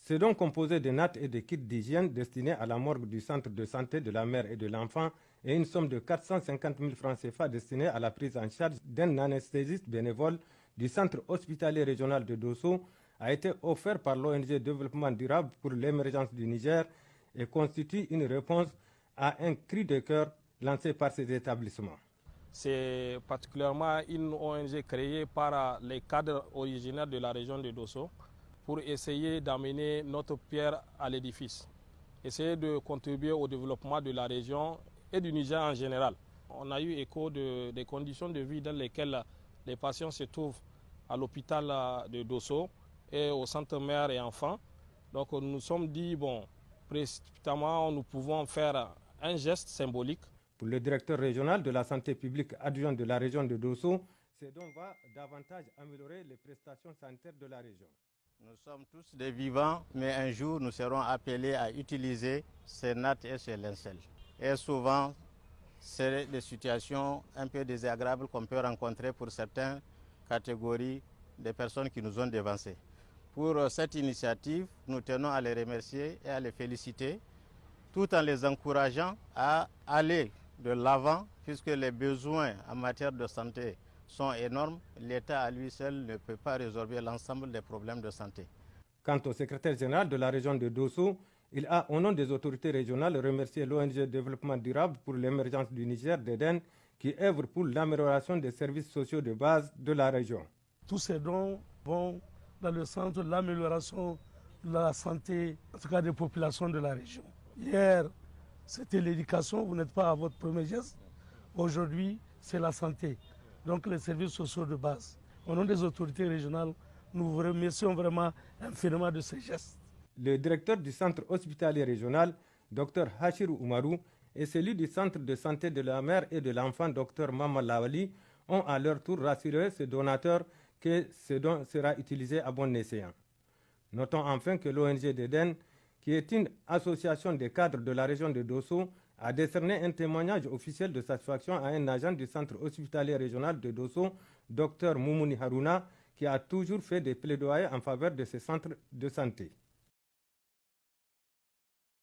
Ces dons composés de nattes et de kits d'hygiène destinés à la morgue du centre de santé de la mère et de l'enfant et une somme de 450 000 francs CFA destinée à la prise en charge d'un anesthésiste bénévole du centre hospitalier régional de Dosso a été offert par l'ONG Développement Durable pour l'émergence du Niger et constitue une réponse à un cri de cœur lancé par ces établissements. C'est particulièrement une ONG créée par les cadres originaires de la région de Dosso pour essayer d'amener notre pierre à l'édifice, essayer de contribuer au développement de la région et du Niger en général. On a eu écho des conditions de vie dans lesquelles les patients se trouvent à l'hôpital de Dosso et au centre mère et enfants. Donc nous nous sommes dit, bon, précipitamment, nous pouvons faire un geste symbolique. Pour le directeur régional de la santé publique adjoint de la région de Dosso, ces dons vont davantage améliorer les prestations sanitaires de la région. Nous sommes tous des vivants, mais un jour nous serons appelés à utiliser ces nattes et ces lincelles. Et souvent, c'est des situations un peu désagréables qu'on peut rencontrer pour certaines catégories de personnes qui nous ont devancés. Pour cette initiative, nous tenons à les remercier et à les féliciter, tout en les encourageant à aller de l'avant, puisque les besoins en matière de santé sont énormes. L'État à lui seul ne peut pas résoudre l'ensemble des problèmes de santé. Quant au secrétaire général de la région de Dosso, il a, au nom des autorités régionales, remercié l'ONG Développement Durable pour l'émergence du Niger d'Eden, qui œuvre pour l'amélioration des services sociaux de base de la région. Tous ces dons vont dans le sens de l'amélioration de la santé, en tout cas des populations de la région. Hier, c'était l'éducation, vous n'êtes pas à votre premier geste. Aujourd'hui, c'est la santé, donc les services sociaux de base. Au nom des autorités régionales, nous vous remercions vraiment infiniment de ces gestes. Le directeur du centre hospitalier régional, Dr Hachirou Oumarou, et celui du centre de santé de la mère et de l'enfant, Dr Mama Lawali, ont à leur tour rassuré ces donateurs que ce don sera utilisé à bon escient. Notons enfin que l'ONG d'Eden, qui est une association des cadres de la région de Dosso, a décerné un témoignage officiel de satisfaction à un agent du centre hospitalier régional de Dosso, Dr Moumouni Harouna, qui a toujours fait des plaidoyers en faveur de ces centres de santé.